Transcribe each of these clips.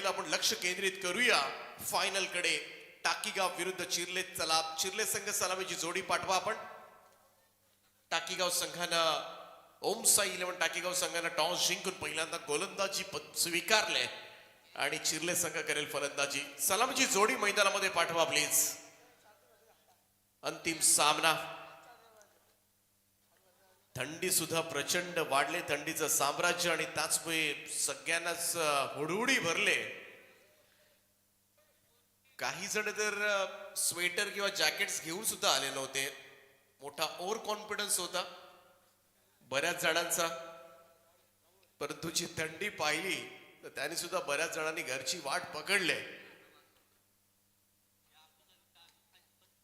आपण लक्ष केंद्रित करूया फायनल कडे. टाकीगाव विरुद्ध चिर्ले. चला चिर्ले संघ सलामीची जोडी पाठवा आपण. टाकीगाव संघानं ओम साई 11 टाकीगाव संघानं टॉस जिंकून पहिल्यांदा गोलंदाजी स्वीकारले आणि चिर्ले संघ करेल फलंदाजी. सलामीची जोडी मैदानामध्ये पाठवा प्लीज. अंतिम सामना. थंडी सुद्धा प्रचंड वाढले, थंडीचं साम्राज्य आणि त्याचमुळे सगळ्यांनाच हुडहुडी भरले. काही जण तर स्वेटर किंवा जॅकेट्स घेऊन सुद्धा आले नव्हते. मोठा ओव्हर कॉन्फिडन्स होता बऱ्याच जणांचा. परंतु जी थंडी पाहिली तर त्यांनी सुद्धा बऱ्याच जणांनी घरची वाट पकडले,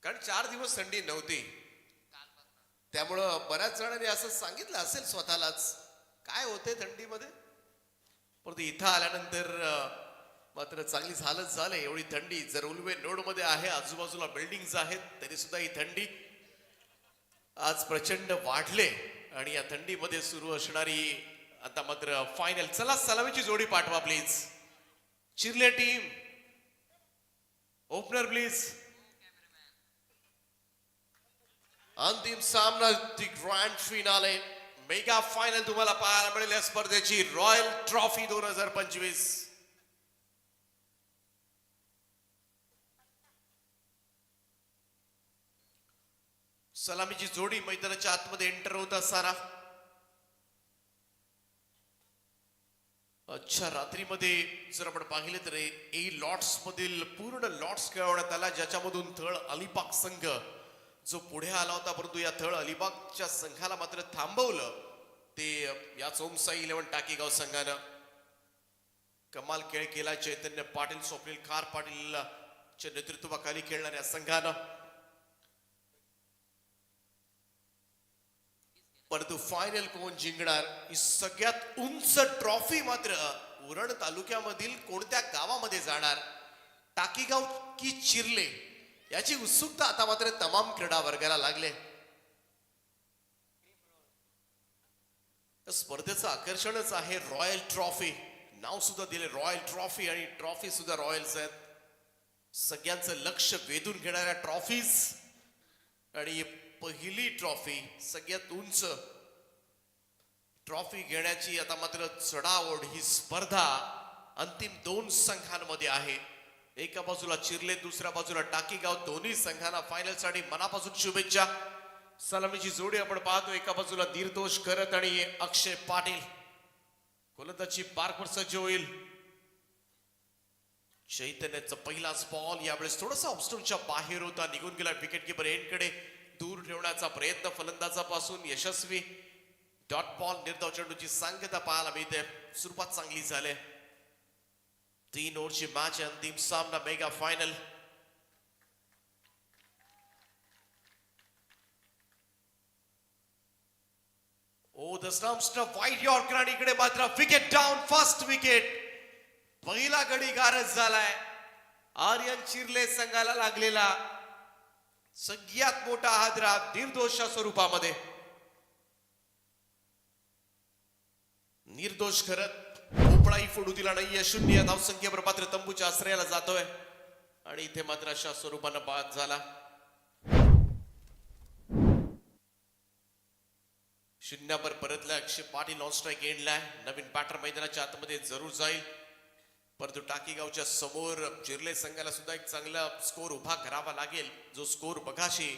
कारण 4 दिवस थंडी नव्हती. त्यामुळं बऱ्याच जणांनी असं सांगितलं असेल स्वतःलाच काय होते थंडीमध्ये. परंतु इथं आल्यानंतर मात्र चांगली हालत झाले. एवढी थंडी जर उल्वे नोड मध्ये आहे, आजूबाजूला बिल्डिंग्स आहेत, तरी सुद्धा ही थंडी आज प्रचंड वाढले. आणि या थंडीमध्ये सुरू असणारी आता मात्र फायनल. चला सलामीची जोडी पाठवा please. Chirle team opener please. अंतिम सामना, the grand finale, mega final तुम्हाला पाहायला मिळेल या स्पर्धेची. Royal trophy 2025. सलामीची जोडी मैदानाच्या आतमध्ये एंटर होत असताना अच्छा रात्रीमध्ये जर आपण पाहिले तर ए लॉट्स मधील पूर्ण लॉट्स खेळवण्यात आला, ज्याच्यामधून थळ अलिबाग संघ जो पुढे आला होता. परंतु या थळ अलिबागच्या संघाला मात्र थांबवलं ते याच ओमसाई 11 टाकीगाव संघानं. कमाल खेळ केला चैतन्य पाटील, स्वप्नील खार पाटीलच्या नेतृत्वाखाली खेळणाऱ्या संघानं. परंतु फायनल कोण जिंकणार, ही सगळ्यात उंच ट्रॉफी मात्र उरण तालुक्यामधील कोणत्या गावामध्ये जाणार, टाकीगाव की चिर्ले, याची उत्सुकता आता मात्र तमाम क्रीडा वर्गाला लागले. स्पर्धेचं आकर्षणच आहे रॉयल ट्रॉफी. नाव सुद्धा दिले रॉयल ट्रॉफी आणि ट्रॉफी सुद्धा रॉयल्स आहेत. सगळ्यांचं लक्ष वेधून घेणाऱ्या ट्रॉफीज. आणि पहिली ट्रॉफी, सगळ्यात उंच ट्रॉफी घेण्याची आता मात्र चढाओढ. ही स्पर्धा अंतिम 2 संघांमध्ये आहे. एका बाजूला चिर्ले, दुसऱ्या बाजूला टाकीगाव. दोन्ही संघांना फायनल साठी मनापासून शुभेच्छा. सलामीची जोडी आपण पाहतो. एका बाजूला निर्दोष करत आणि अक्षय पाटील. गोलंदाजी पार्कवर सज्ज होईल. चैतन्याचा पहिलाच बॉल यावेळेस थोडासा ऑब्स्टमच्या बाहेर होता, निघून गेला. विकेट किपर एंडकडे दूर ठेवण्याचा प्रयत्न फलंदाजापासून यशस्वी. डॉट बॉल, निर्धाव चेंडूची सांगता पाहायला मिळते. सुरुवात चांगली झाली. 3 ओव्हरची मॅच, अंतिम सामना, mega final. Oh the stumps वाईट यॉर्कर आणि इकडे मात्र विकेट डाऊन. First wicket. पहिला गडी गारज झालाय. आर्यन चिर्ले संघाला लागलेला सगळ्यात मोठा हादरा निर्दोषच्या स्वरूपामध्ये. निर्दोष करत भोपळाही फोडू दिला नाहीये. 0 धावसंख्येवर मात्र तंबूच्या आश्रयाला जातोय आणि इथे मात्र अशा स्वरूपानं बाद झाला. 0 परतला. अक्षय पाटील ऑन स्ट्राईक एंडला. नवीन बॅटर मैदानाच्या आतमध्ये जरूर जाईल. परंतु टाकीगावच्या समोर चिर्ले संघाला सुद्धा एक चांगला स्कोर उभा करावा लागेल. जो स्कोर बघाशी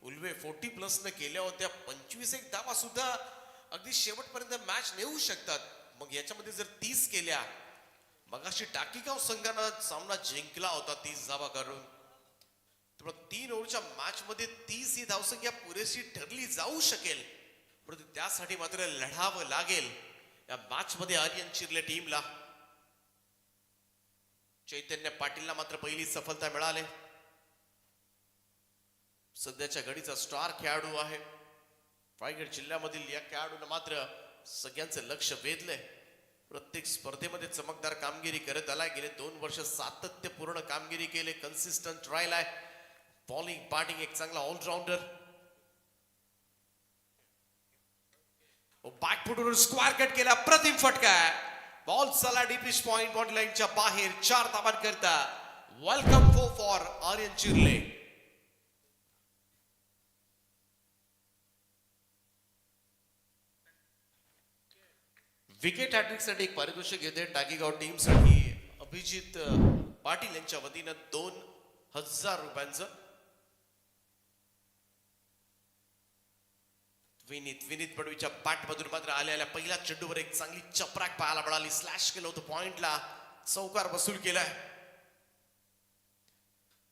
उल्वे 40+ न केल्या होत्या. 25 धावा सुद्धा अगदी शेवटपर्यंत मॅच नेऊ शकतात. मग याच्यामध्ये जर 30 केल्या, मगाशी टाकीगाव संघानं सामना जिंकला होता 30 धावा करून. त्यामुळे 3 ओव्हरच्या मॅच मध्ये 30 ही धावसंख्या पुरेशी ठरली जाऊ शकेल. परंतु त्यासाठी मात्र लढावं लागेल या मॅच मध्ये आर्यन चिर्ले टीमला. चैतन्य पाटीलला मात्र पहिली सफलता मिळाली. सध्याच्या घडीचा स्टार खेळाडू आहे. रायगड जिल्ह्यामधील या खेळाडूने मात्र सगळ्यांचं लक्ष वेधलंय. प्रत्येक स्पर्धेमध्ये चमकदार कामगिरी करत आलाय. गेले 2 वर्ष सातत्यपूर्ण कामगिरी केले. कन्सिस्टंट राहिलाय. बॉलिंग बॅटिंग एक चांगला ऑलराऊंडर. बॅकफुटवरून स्क्वायर कट केला. प्रतिम फटका. बॉल चला डीप पॉइंट बॉन्ड लाईनच्या बाहेर 4 धावांकरता welcome for Aryan Chirle. Wicket hat trick साठी एक पारितोषिक घेते टाकीगाव टीम साठी अभिजित पाटील यांच्या वतीनं 2000 रुपयांचं. विनीत पडवीच्या बॅट मधून मात्र आलेल्या पहिल्या चेंडूवर एक चांगली चपराक पाहायला मिळाली. स्लॅश केलं होतं पॉइंटला, चौकार वसूल केलाय.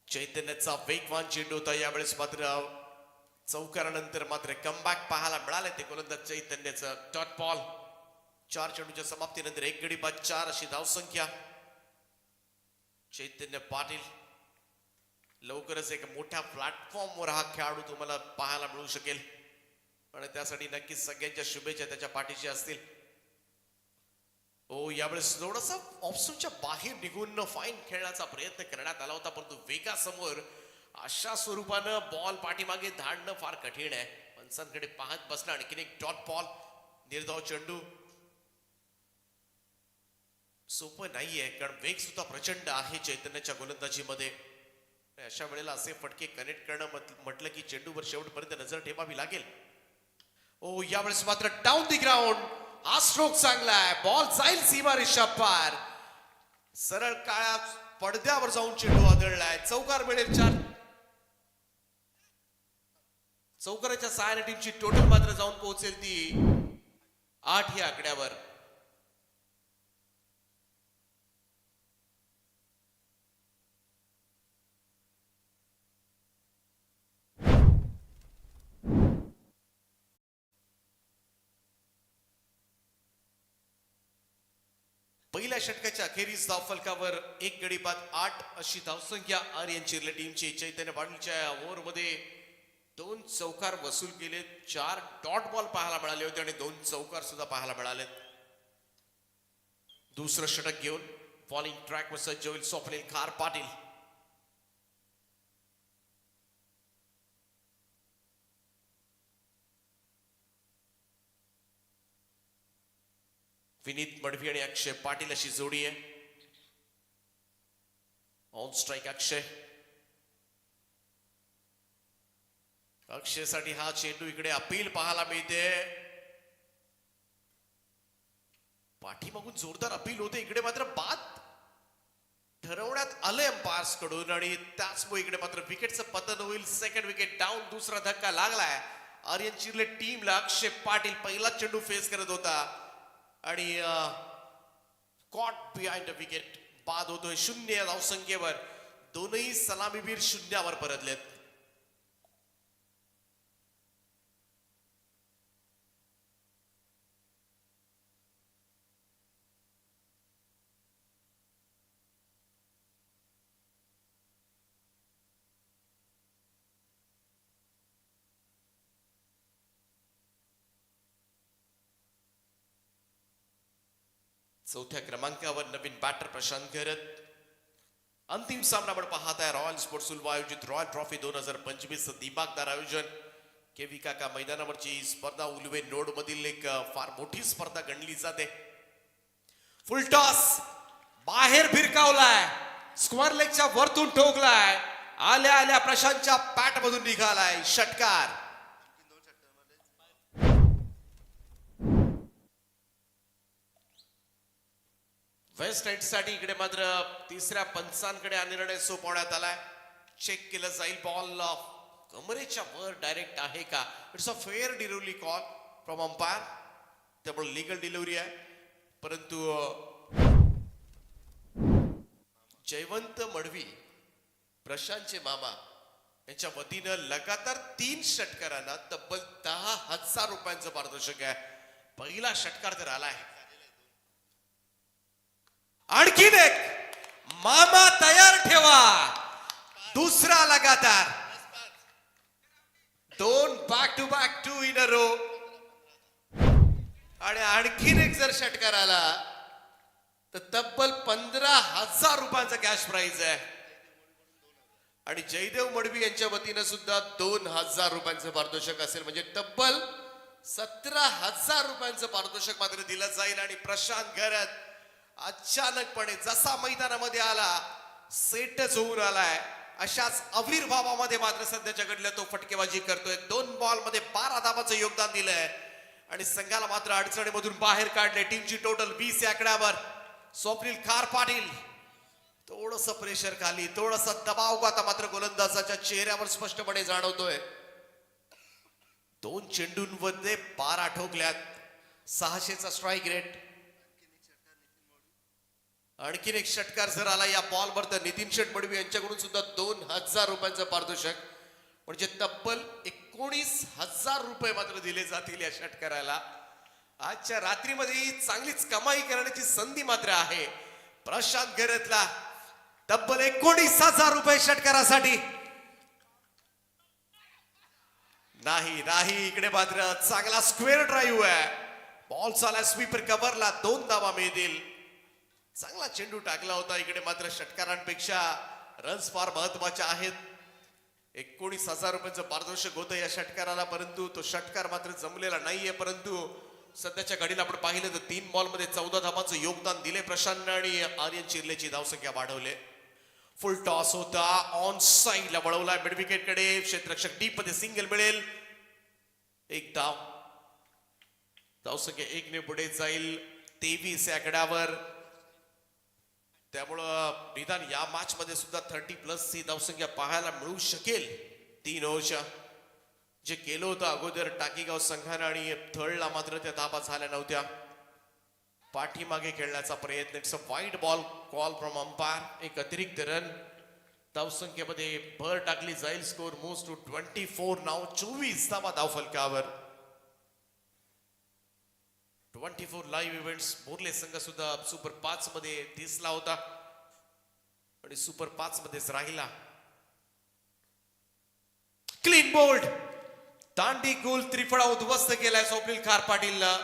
चैतन्याचा वेगवान चेंडू होता यावेळेस मात्र चौकारानंतर मात्र कमबॅक पाहायला मिळाले ते गोलंदाज चैतन्याचं. डॉट बॉल 4 चेंडूच्या समाप्तीनंतर 1 गडी बाद 4 अशी धावसंख्या. चैतन्य पाटील लवकरच एक मोठ्या प्लॅटफॉर्मवर हा खेळाडू तुम्हाला पाहायला मिळू शकेल आणि त्यासाठी नक्कीच सगळ्यांच्या शुभेच्छा त्याच्या पाठीशी असतील. यावेळेस थोडासा ऑप्शनच्या बाहेर निघून फाईन खेळण्याचा प्रयत्न करण्यात आला होता, परंतु वेगासमोर अशा स्वरूपानं बॉल पाठीमागे धाडणं फार कठीण आहे. पंचांकडे पाहत बसणं. आणखीन एक डॉट बॉल, निर्धाव चेंडू सोपं नाहीये कारण वेग सुद्धा प्रचंड आहे चैतन्याच्या गोलंदाजीमध्ये. अशा वेळेला असे फटके कनेक्ट करणं म्हटलं की चेंडूवर शेवटपर्यंत नजर ठेवावी लागेल. यावेळेस मात्र डाऊन दी ग्राउंड हा स्ट्रोक चांगला आहे. बॉल जाईल सीमारेषा पार. सरळ काळ्या पडद्यावर जाऊन चेंडू आदळलाय. चौकार मिळेल 4. चौकाराच्या सहाय्याने टीमची टोटल मात्र जाऊन पोहोचेल ती 8 या आकड्यावर. पहिल्या षटकाच्या अखेरीस धावफलकावर 1 गडी बाद 8 अशी धावसंख्या आर्यन चिर्ले टीमची. चैतन्य पाटीलच्या ओव्हरमध्ये 2 चौकार वसूल केले, 4 डॉट बॉल पाहायला मिळाले होते आणि 2 चौकार सुद्धा पाहायला मिळाले. दुसरं षटक घेऊन बॉलिंग ट्रॅक वर सज्ज होईल स्वप्नील खार पाटील. विनीत मडवी आणि अक्षय पाटील अशी जोडी आहे. ऑन स्ट्राइक अक्षय. अक्षयसाठी हा चेंडू इकडे अपील पाहायला मिळते. पाठीमागून जोरदार अपील होते, इकडे मात्र बाद ठरवण्यात आले अंपायर्स कडून आणि त्याचमुळे इकडे मात्र विकेटचं पतन होईल. Second wicket down. दुसरा धक्का लागलाय आर्यन चिर्ले टीमला. अक्षय पाटील पहिला चेंडू फेस करत होता आणि कॉट बिहाइंड द विकेट बाद होतोय. 0 या धावसंख्येवर दोनही सलामीवीर शून्यावर परतलेत. चौथ्या क्रमांकावर नवीन बॅटर प्रशांत घरत. अंतिम सामना आपण पाहत आहे रॉयल स्पोर्ट्स उल्वा आयोजित रॉयल ट्रॉफी 2025 दिमागदार आयोजन. केव्ही काका मैदानावरची स्पर्धा उल्वे नोड मधील एक फार मोठी स्पर्धा गणली जाते. फुल टॉस बाहेर भिरकावलाय, स्क्वेअर लेगच्या वरतून ठोकलाय, आल्या आल्या प्रशांतच्या पॅट मधून निघालाय षटकार. वेस्ट एंड साठी इकडे मात्र तिसऱ्या पंचांकडे हा निर्णय सोपवण्यात आलाय. चेक केलं जाईल बॉल कमरेच्या वर डायरेक्ट आहे का. It's a fair delivery call from umpire. त्यामुळे लीगल डिलिव्हरी आहे, परंतु जयवंत मडवी प्रशांतचे मामा यांच्या वतीनं लगातार 3 षटकारांना तब्बल 10,000 रुपयांचं पारितोषिक आहे. पहिला षटकार तर आलाय. आणखीन एक मामा तयार ठेवा. दुसरा लगातार 2 back to back 2 in a row. आणि आणखीन एक जर षटकार आला तर तब्बल 15,000 रुपयांचा कॅश प्राइज आहे. आणि जयदेव मडवी यांच्या वतीनं सुद्धा 2,000 रुपयांचं पारितोषिक असेल. म्हणजे तब्बल 17,000 रुपयांचं पारितोषिक मात्र दिलं जाईल. आणि प्रशांत घरत अचानकपणे जसा मैदानामध्ये आला सेटच होऊन आलाय अशाच आविर्भावामध्ये मात्र सध्याच्या घडल्या तो फटकेबाजी करतोय. 2 बॉल मध्ये 12 धावांचं योगदान दिलंय आणि संघाला मात्र अडचणीमधून बाहेर काढले. टीमची टोटल 20 या आकड्यावर. स्वप्नील खार पाटील थोडस प्रेशर खाली, थोडासा दबाव आता मात्र गोलंदाजाच्या चेहऱ्यावर स्पष्टपणे जाणवतोय. 2 चेंडूंमध्ये 12 ठोकल्यात. 600चा स्ट्राईक रेट. आणखीन एक षटकार जर आला या बॉलवर तर नितीन शेठ मडवी यांच्याकडून सुद्धा 2000 रुपयांचं पारितोषिक म्हणजे तब्बल 19,000 रुपये मात्र दिले जातील या षटकाराला. आजच्या रात्रीमध्ये चांगलीच कमाई करण्याची संधी मात्र आहे प्रशांत घरतला. तब्बल 19,000 रुपये षटकारासाठी. नाही इकडे मात्र चांगला स्क्वेअर ड्राईव्ह आहे. बॉल चाला स्वीपर कव्हरला 2 धावा मिळतील. चांगला चेंडू टाकला होता. इकडे मात्र षटकारांपेक्षा रन्स फार महत्वाचे आहेत. 19,000 रुपयांचं पारितोषिक होतं या षटकाराला, परंतु तो षटकार मात्र जमलेला नाहीये. परंतु सध्याच्या घडीला आपण पाहिलं तर 3 बॉल मध्ये 14 धावांचं योगदान दिले प्रशांतने आणि आर्यन चिर्लेची धावसंख्या वाढवले. फुल टॉस होता, ऑन साइडला वळवला मिड विकेट कडे. क्षेत्ररक्षक डीप मध्ये सिंगल मिळेल. 1 धाव. धावसंख्या 1 ने पुढे जाईल 23 या आकड्यावर. त्यामुळं निदान या मॅच मध्ये सुद्धा 30+ ही धावसंख्या पाहायला मिळू शकेल. 3 ओव्हरच्या जे केलं होतं अगोदर टाकीगाव संघानं आणि थर्डला मात्र त्या धाबा झाल्या नव्हत्या. पाठीमागे खेळण्याचा प्रयत्न. It's a wide ball call from umpire. एक अतिरिक्त रन. धावसंख्येमध्ये भर टाकली जाईल. स्कोर मूव्स टू 24 नाव. 24 धावा धावफलकावर. 24 लाईव्ह इव्हेंट्स. मोर्ले संघ सुद्धा सुपर 5 मध्ये दिसला होता आणि सुपर 5 मध्येच राहिला. Clean bowled. दांडी गोल त्रिफळा उद्ध्वस्त केलाय स्वप्नील खार पाटीलला.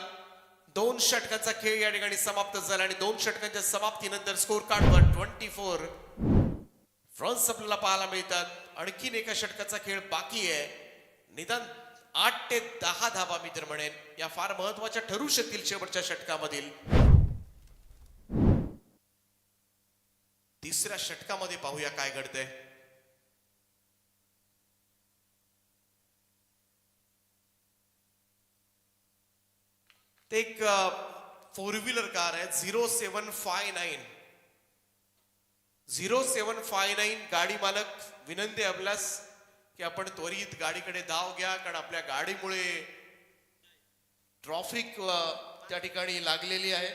2 षटकांचा खेळ या ठिकाणी समाप्त झाला आणि 2 षटकांच्या समाप्तीनंतर स्कोर कार्डवर 24 रन्स आपल्याला पाहायला मिळतात. आणखीन एका षटकाचा खेळ बाकी आहे. निदान 8 ते 10 धावा मी तर म्हणेन या फार महत्वाच्या ठरू शकतील शेवटच्या षटकामधील. 3ऱ्या षटकामध्ये पाहूया काय घडतंय. ते एक 4 व्हीलर कार आहे 0759. 0759 गाडी मालक विनंती आपल्यास की आपण त्वरित गाडीकडे धाव घ्या, कारण आपल्या गाडीमुळे ट्रॅफिक त्या ठिकाणी लागलेली आहे.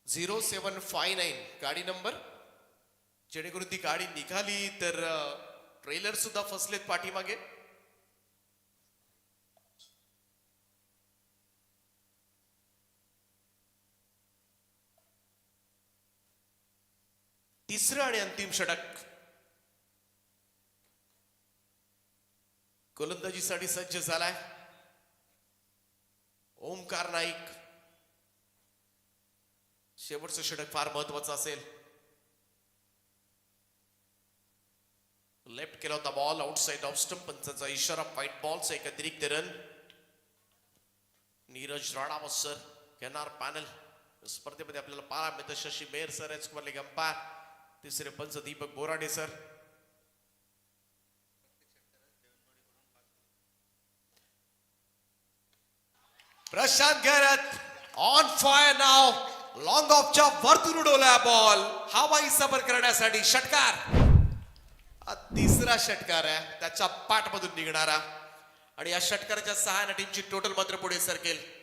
0759 गाडी नंबर. जेणेकरून ती गाडी निघाली तर ट्रेलर सुद्धा फसलेत पाठीमागे. तिसरं आणि अंतिम षटक. गोलंदाजीसाठी सज्ज झालाय ओमकार नाईक. शेवटचं षटक फार महत्वाचं असेल. लेफ्ट केला होता बॉल आउटसाइड ऑफ स्टंप. पंचाचा इशारा. व्हाईट बॉलचा एक अतिरिक्त रन. नीरज राणावत सर घेणार पॅनल. स्पर्धेमध्ये आपल्याला पाहायला मिळतं. Shashi Meher sir H Kumar umpire. तिसरे पंच Deepak Borade sir. Prashant Gharat on fire नाव. लॉंग ऑफच्या वरतून उडवला बॉल हवाई सफर करण्यासाठी. षटकार. हा 3रा षटकार आहे त्याच्या पाठमधून निघणारा आणि या षटकाराच्या 6 टीमची टोटल मात्र पुढे सरकेल.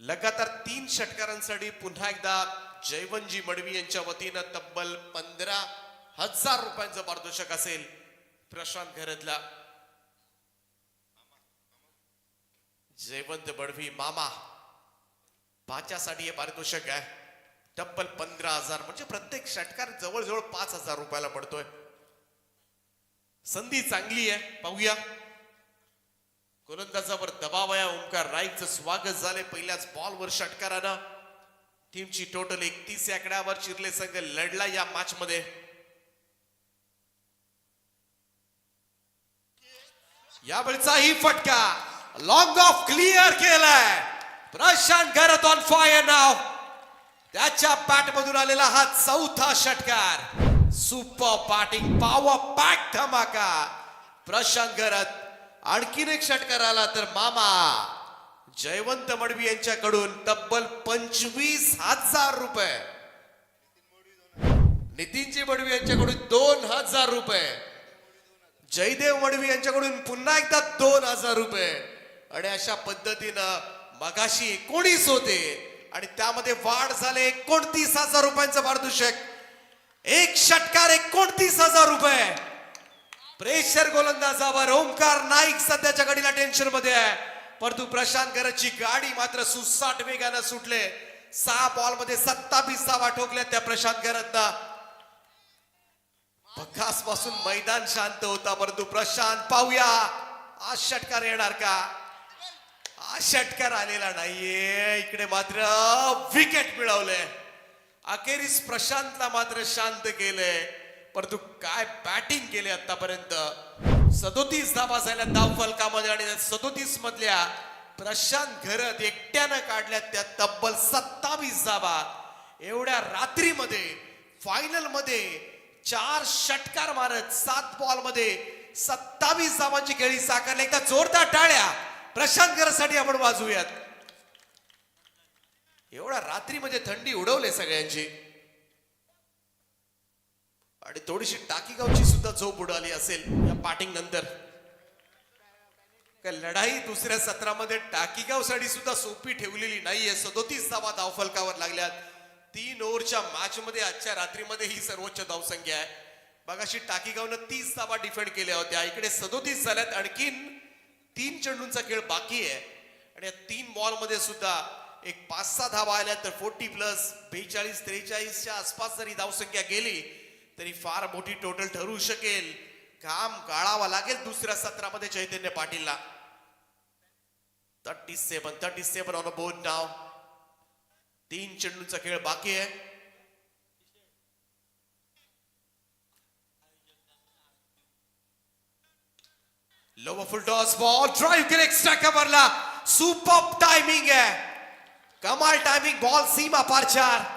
लगातार 3 षटकारांसाठी पुन्हा एकदा जयवंतजी मडवी यांच्या वतीनं तब्बल 15,000 रुपयांचं पारितोषिक असेल प्रशांत घरतला. जयवंत मडवी मामा भाच्यासाठी हे पारितोषिक आहे. तब्बल 15,000 म्हणजे प्रत्येक षटकार जवळजवळ 5,000 रुपयाला पडतोय. संधी चांगली आहे. पाहूया. गोलंदाजावर दबाव आहे. ओमकार नाईकचं स्वागत झाले पहिल्याच बॉलवर षटकारानं. टीमची टोटल 31 या आकड्यावर. चिर्ले संघ लढला या मॅच मध्ये. यावेळचाही फटका लॉंग ऑफ क्लिअर केलाय. प्रशांत घरत ऑन फायर नाव. त्याच्या बॅट मधून आलेला हा चौथा षटकार. सुपर बॅटिंग, पॉवर पॅक धमाका. प्रशांत घरत आणखीन एक षटकार आला तर मामा जयवंत मडवी यांच्याकडून तब्बल 25,000 रुपये. नितीनजी मडवी यांच्याकडून 2,000 रुपये. जयदेव मडवी यांच्याकडून पुन्हा एकदा 2,000 रुपये. आणि अशा पद्धतीनं मगाशी 19 होते आणि त्यामध्ये वाढ झाले 29,000 रुपयांचं पारितोषिक. एक षटकार 29,000 रुपये. प्रेशर गोलंदाजावर ओमकार नाईक सध्याच्या घडीला टेन्शन मध्ये आहे. परंतु प्रशांत घरतची गाडी मात्र सुसाट वेगानं सुटले. 6 बॉल मध्ये 27 धावा ठोकल्या त्या प्रशांत घरतनं. बकास पासून मैदान शांत होता परंतु प्रशांत पाहूया आज षटकार येणार का. आज षटकार आलेला नाहीये. इकडे मात्र विकेट मिळवले. अखेरीस प्रशांतला मात्र शांत केले. परंतु काय बॅटिंग केले आतापर्यंत. 37 धावा झाल्या धाव फलकामध्ये आणि 37 मधल्या प्रशांत घरत एकट्यानं काढल्या त्या तब्बल 27 धावा. एवढ्या रात्रीमध्ये फायनल मध्ये 4 षटकार मारत 7 बॉल मध्ये 27 धावांची खेळी साकारली. एकदा जोरदार टाळ्या प्रशांत घरतसाठी आपण वाजवूयात. एवढ्या रात्रीमध्ये थंडी उडवले सगळ्यांची आणि थोडीशी टाकीगावची सुद्धा झोप उडाली असेल या बॅटिंग नंतर. लढाई दुसऱ्या सत्रामध्ये टाकीगावसाठी सुद्धा सोपी ठेवलेली नाहीये. 37 धावा धावफलकावर लागल्यात. 3 ओव्हरच्या मॅच मध्ये आजच्या रात्रीमध्ये ही सर्वोच्च धावसंख्या आहे. मगाशी टाकीगावनं 30 धावा डिफेंड केल्या होत्या. इकडे 37 झाल्यात. आणखीन 3 चेंडूंचा खेळ बाकी आहे आणि या 3 बॉल मध्ये सुद्धा एक 5-6 धावा आल्या तर 40 प्लस 42-43च्या आसपास जरी धावसंख्या गेली तरी फार मोठी टोटल ठरू शकेल. काम गाळावा लागेल दुसऱ्या सत्रामध्ये चैतन्य पाटीलला. 37 ऑन अ बोर्ड नाव. 3 चेंडूंचा खेळ बाकी आहे. लोवर फुल टॉस बॉल ड्राइव केले एक्स्ट्रा कव्हरला. सुपर टायमिंग आहे. कमाल टायमिंग. बॉल सीमा पार 4.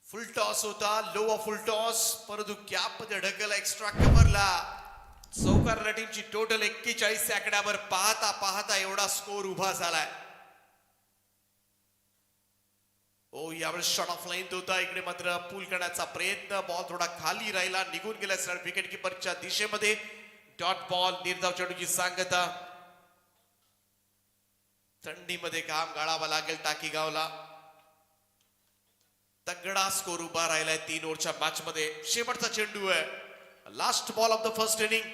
फुल टॉस होता. लोअर फुल टॉस परंतु कॅप मध्ये ढकल एक्स्ट्रा कव्हरला. चौकार टीमची टोटल 41 आकड्यावर पाहता पाहता एवढा स्कोर उभा झालाय. ओ यावेळेस शॉट ऑफ लाईन होता. इकडे मात्र पूल करण्याचा प्रयत्न. बॉल थोडा खाली राहिला. निघून गेला सरळ विकेट किपरच्या दिशेमध्ये. Dot ball. निर्धाव चेंडूची सांगता. थंडीमध्ये काम गाळावा लागेल टाकीगावला. तगडा स्कोर उभा राहिलाय 3 ओव्हरच्या मॅच मध्ये. शेवटचा चेंडू आहे. Last ball of the first inning.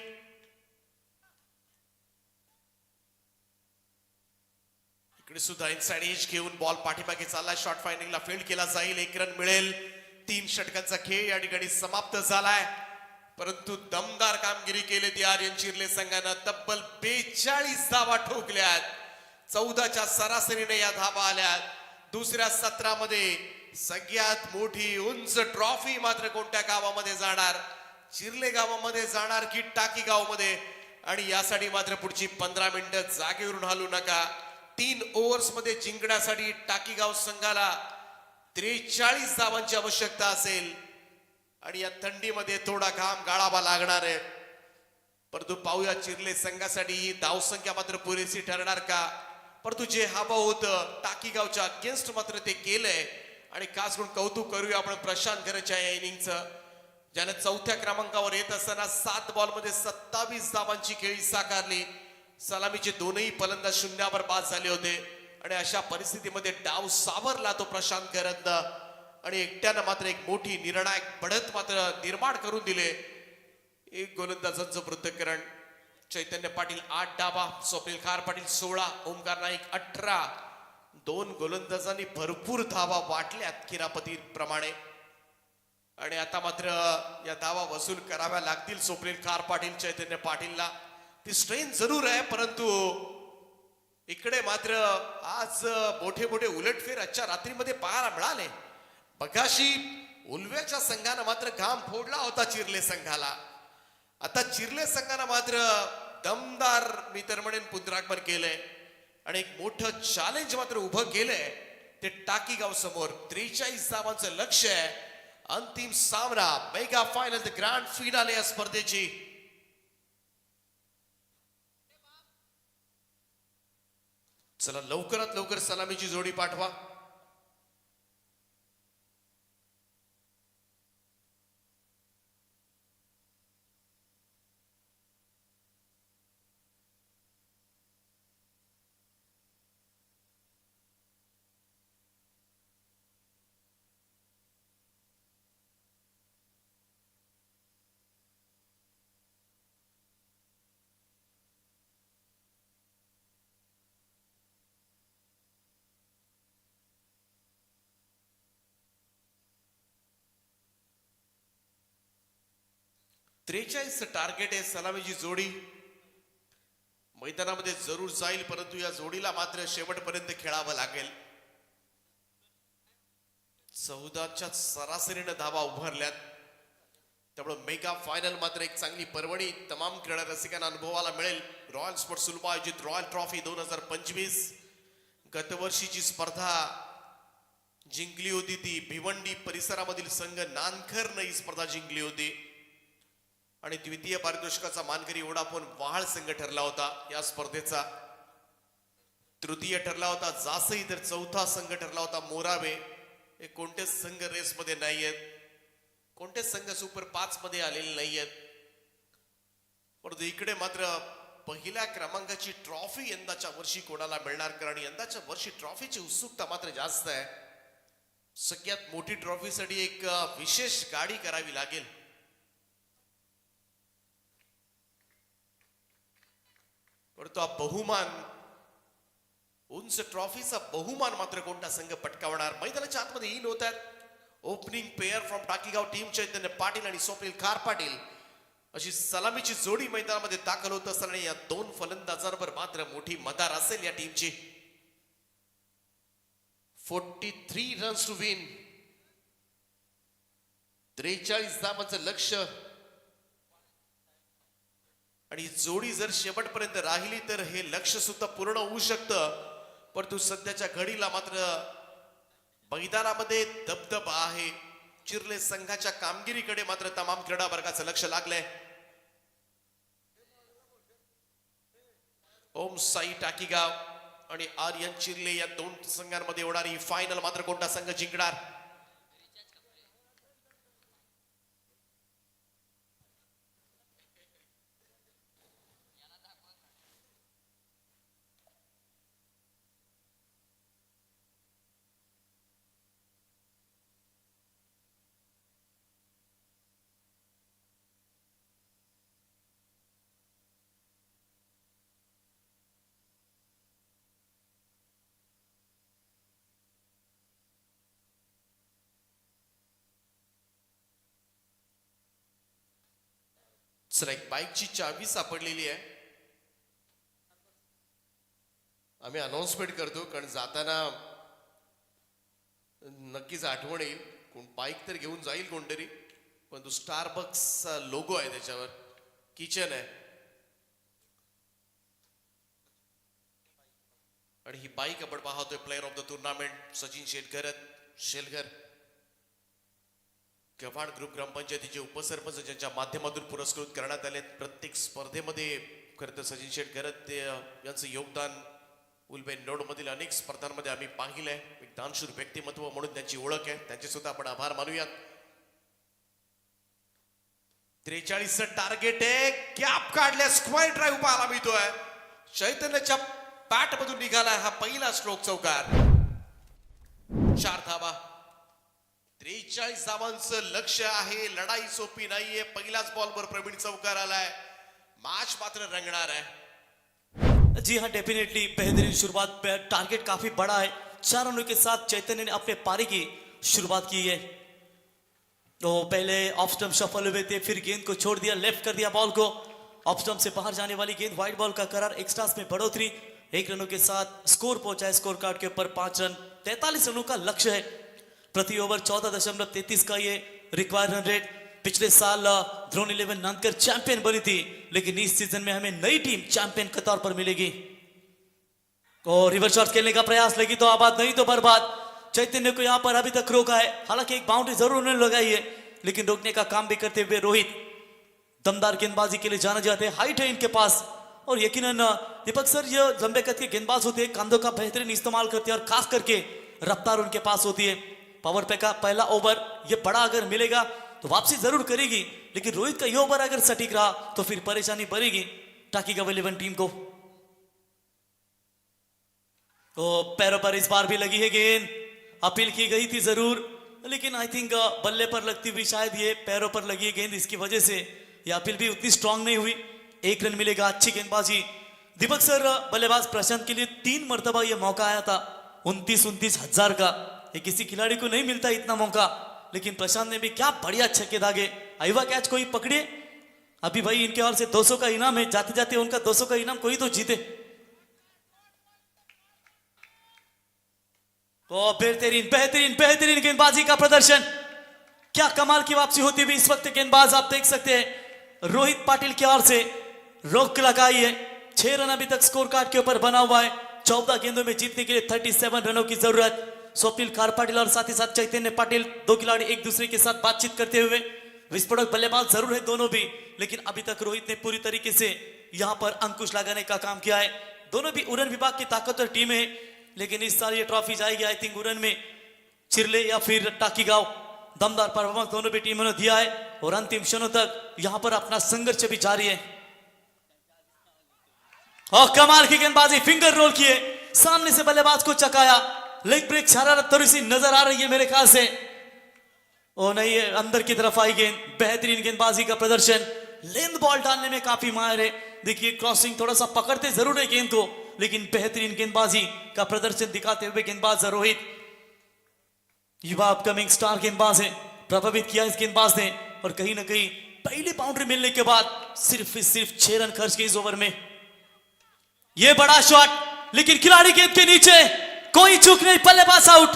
इकडे सुद्धा इनसाइड एज घेऊन बॉल पाठीमागे चाललाय. शॉर्ट फायनिंगला फील्ड केला जाईल. 1 रन मिळेल. 3 षटकांचा खेळ या ठिकाणी समाप्त झालाय. परंतु दमदार कामगिरी केली ती आर्यन चिर्ले संघानं. तब्बल 42 धावा ठोकल्यात. 14च्या सरासरीने या धावा आल्यात. दुसऱ्या सत्रामध्ये सगळ्यात मोठी उंच ट्रॉफी मात्र कोणत्या गावामध्ये जाणार. चिर्ले गावामध्ये जाणार की टाकी गावामध्ये. आणि यासाठी मात्र पुढची 15 मिनिटं जागेवरून हलू नका. 3 ओव्हर्स मध्ये जिंकण्यासाठी टाकीगाव संघाला 43 धावांची आवश्यकता असेल आणि या थंडीमध्ये थोडा घाम गाळावा लागणार आहे. परंतु पाहूया चिर्ले संघासाठी ही धावसंख्या मात्र पुरेशी ठरणार का. परंतु जे हवं होतं टाकीगावच्या अगेन्स्ट मात्र ते केलंय. आणि खास करून कौतुक करूया आपण प्रशांत घरतच्या या इनिंगचं, ज्याने 4थ्या क्रमांकावर येत असताना 7 बॉल मध्ये 27 धावांची खेळी साकारली. सलामीचे दोनही फलंदाज शून्यावर बाद झाले होते आणि अशा परिस्थितीमध्ये डाव सावरला तो प्रशांत घरतनं आणि एकट्यानं मात्र एक मोठी निर्णायक बढत मात्र निर्माण करून दिले. एक गोलंदाजांचं पृथक्करण. चैतन्य पाटील 8 डावा, स्वप्नील खार पाटील 16, ओमकार नाईक 18. 2 गोलंदाजांनी भरपूर धावा वाटल्यात किरापती प्रमाणे आणि आता मात्र या धावा वसूल कराव्या लागतील स्वप्नील खार पाटील चैतन्य पाटीलला. ती स्ट्रेन जरूर आहे परंतु इकडे मात्र आज मोठे मोठे उलटफेर आजच्या रात्रीमध्ये पाहायला मिळाले. मगाशी उल्व्याच्या संघानं मात्र घाम फोडला होता चिर्ले संघाला. आता चिर्ले संघानं मात्र दमदार मी तर म्हणेन पुनरागमन केलंय आणि एक मोठं चॅलेंज मात्र उभं केलंय ते टाकीगाव समोर. 43 धावांचं लक्ष आहे. अंतिम सामना, मेगा फायनल, ग्रँड फिनाले या स्पर्धेची. चला लवकरात लवकर सलामीची जोडी पाठवा. त्रेचाळीस टार्गेट आहे. सलामीची जोडी मैदानामध्ये जरूर जाईल, परंतु या जोडीला मात्र शेवटपर्यंत खेळावं लागेल. 14च्या सरासरीने धावा उभारल्यात. त्यामुळे मेगा फायनल मात्र एक चांगली पर्वणी तमाम क्रीडा रसिकांना अनुभवाला मिळेल. रॉयल स्पोर्ट्स सुलभा आयोजित रॉयल ट्रॉफी 2025 गतवर्षीची स्पर्धा जिंकली होती ती भिवंडी परिसरामधील संघ नानखरनं ही स्पर्धा जिंकली होती आणि द्वितीय पारितोषिकाचा मानकरी वोडाफोन वाहाळ संघ ठरला होता या स्पर्धेचा. तृतीय ठरला होता जासई, तर चौथा संघ ठरला होता मोरावे. हे कोणतेच संघ रेसमध्ये नाहीयेत, कोणतेच संघ सुपर 5 मध्ये आलेले नाहीयेत. परंतु इकडे मात्र पहिल्या क्रमांकाची ट्रॉफी यंदाच्या वर्षी कोणाला मिळणार, कारण यंदाच्या वर्षी ट्रॉफीची उत्सुकता मात्र जास्त आहे. सगळ्यात मोठी ट्रॉफीसाठी एक विशेष गाडी करावी लागेल. परंतु हा बहुमान, उंच ट्रॉफीचा बहुमान मात्र कोणता संघ पटकावणार. मैदानाच्या आतमध्ये इन होत आहेत ओपनिंग पेअर फ्रॉम टाकीगाव टीम. चैतन्य पाटील आणि स्वप्नील खार पाटील अशी सलामीची जोडी मैदानामध्ये दाखल होत असताना या दोन फलंदाजांवर मात्र मोठी मदार असेल या टीमची. 43 रन्स टू विन, 43 धावांचं लक्ष आणि जोडी जर शेवटपर्यंत राहिली तर हे लक्ष सुद्धा पूर्ण होऊ शकतं. परंतु सध्याच्या घडीला मात्र मैदानामध्ये दबदबा आहे. चिर्ले संघाच्या कामगिरीकडे मात्र तमाम क्रीडा वर्गाचं लक्ष लागलंय. ओम साई टाकीगाव आणि आर्यन चिर्ले या दोन संघांमध्ये होणारी फायनल मात्र कोणता संघ जिंकणार. चला, एक बाईकची चावी सापडलेली आहे. आम्ही अनाउन्समेंट करतो कारण जाताना नक्कीच आठवण येईल. कोण बाईक तर घेऊन जाईल कोणतरी, पण तो स्टारबक्सचा लोगो आहे त्याच्यावर, किचन आहे आणि ही बाईक आपण पाहतोय player of the tournament Sachin Shelghar Gavhan group ग्रामपंचायतीचे उपसरपंच ज्यांच्या माध्यमातून पुरस्कृत करण्यात आले. प्रत्येक स्पर्धेमध्ये खरं तर सचिन शेलघर यांचं योगदान उलबेन नोड मधील अनेक स्पर्धांमध्ये आम्ही पाहिलंय. एक दानशूर व्यक्तिमत्व म्हणून त्यांची ओळख आहे, त्यांचे सुद्धा आपण आभार मानूयात. 43 टार्गेट आहे, कॅप काढल्या, स्क्वेअर ड्राईव्ह पाहायला मिळतोय. चैतन्यच्या बॅट मधून निघालाय हा पहिला स्ट्रोक चौकार. 4 धावा, 43 धावांचं लक्ष आहे. लढाई सोपी नाहीये. पहिल्याच बॉलवर प्रवीण चौकार आलाय. मॅच मात्र रंगणार आहे. जी हाँ, डेफिनेटली बेहतरीन शुरुआत. टारगेट काफी बड़ा है. 4 रनों के साथ चैतन्य ने अपने पारी की शुरुआत की है. तो पहले ऑफ स्टंप शफल हुए थे, फिर गेंद को छोड़ दिया, लेफ्ट कर दिया बॉल को. ऑफ स्टंप से बाहर जाने वाली गेंद, व्हाइट बॉल का करार, एक्स्ट्रास में बढ़ोतरी. 1 रनों के साथ स्कोर पहुंचा है स्कोर कार्ड के ऊपर 5 रन. 43 रनों का लक्ष्य है. प्रति ओवर 14.33 का ये रिक्वायर्ड रन रेट। पिछले साल ड्रोन 11 नानकर चैंपियन बनी थी, लेकिन इस सीजन में हमें नई टीम चैंपियन के तौर पर मिलेगी। और रिवर्स शॉट खेलने का प्रयास, लगी तो आबाद, नहीं तो बर्बाद। चैतन्य को यहां पर अभी तक रोका है, हालांकि एक बाउंड्री जरूर उन्होंने लगाई है, लेकिन रोकने का काम भी करते हुए रोहित दमदार गेंदबाजी के लिए जाना जाते हैं। हाइट है इनके पास, और यकीनन दीपक सर ये लंबे कद के गेंदबाज होते हैं, कंधों का बेहतरीन इस्तेमाल करते हैं और खास करके रफ्तार उनके पास होती है। पावर प्ले का पहला ओवर ये बड़ा अगर मिलेगा तो वापसी जरूर करेगी, लेकिन रोहित का ये ओवर अगर सटीक रहा तो फिर परेशानी बढ़ेगी टाकीगांव 11 टीम को। तो पैरों पर इस बार भी लगी है गेंद, अपील की गई थी जरूर, लेकिन आई थिंक बल्ले पर लगती हुई शायद ये पैरों पर लगी है गेंद, इसकी वजह से ये अपील भी उतनी स्ट्रांग नहीं हुई। 1 रन मिलेगा, अच्छी गेंदबाजी। दीपक सर बल्लेबाज प्रशांत के लिए 3 मरतबा ये मौका आया था 29 हजार का, ये किसी खिलाड़ी को नहीं मिलता इतना मौका, लेकिन प्रशांत ने भी क्या बढ़िया छक्के दागे। आईवा कैच कोई पकड़े, अभी भाई इनके ओर से 200 का इनाम है, जाते जाते उनका 200 का इनाम कोई तो जीते। तो बेहतरीन बेहतरीन बेहतरीन गेंदबाजी का प्रदर्शन, क्या कमाल की वापसी होती हुई इस वक्त गेंदबाज आप देख सकते हैं रोहित पाटिल की ओर से रोक लगाई है। 6 रन अभी तक स्कोर कार्ड के ऊपर बना हुआ है। 14 गेंदों में जीतने के लिए 37 रनों की जरूरत। स्वप्निल खार पाटिल और साथ ही साथ चैतन्य पाटिल, 2 खिलाड़ी एक दूसरे के साथ बातचीत करते हुए। विस्फोटक बल्लेबाज जरूर है दोनों भी, लेकिन अभी तक रोहित ने पूरी तरीके से यहां पर अंकुश लगाने का काम किया है। दोनों भी उड़न विभाग की ताकतवर टीम है, लेकिन इस साल ये ट्रॉफी जाएगी आई थिंक उड़न में, चिरले या फिर टाकीगांव। दमदार परफॉर्मेंस दोनों भी टीमों ने दिया है और अंतिम क्षणों तक यहां पर अपना संघर्ष भी जारी है। और कमाल की गेंदबाजी, फिंगर रोल किए, सामने से बल्लेबाज को चकाया। लेग ब्रेक शरारत थोड़ी सी नजर आ रही है मेरे ख्याल से। ओ नहीं, ये अंदर की तरफ आई गेंद। बेहतरीन गेंदबाजी का प्रदर्शन, लेंथ बॉल डालने में काफी माहिर है। देखिए क्रॉसिंग थोड़ा सा पकड़ते जरूर है गेंद को, लेकिन बेहतरीन गेंदबाजी का प्रदर्शन दिखाते हुए गेंदबाज रोहित, युवा अपकमिंग स्टार गेंदबाज है, प्रभावित किया इस गेंदबाज ने। और कहीं ना कहीं पहली बाउंड्री मिलने के बाद सिर्फ 6 रन खर्च किए इस ओवर में। यह बड़ा शॉट, लेकिन खिलाड़ी गेंद के नीचे, कोई चूक नहीं, बल्लेबाज out.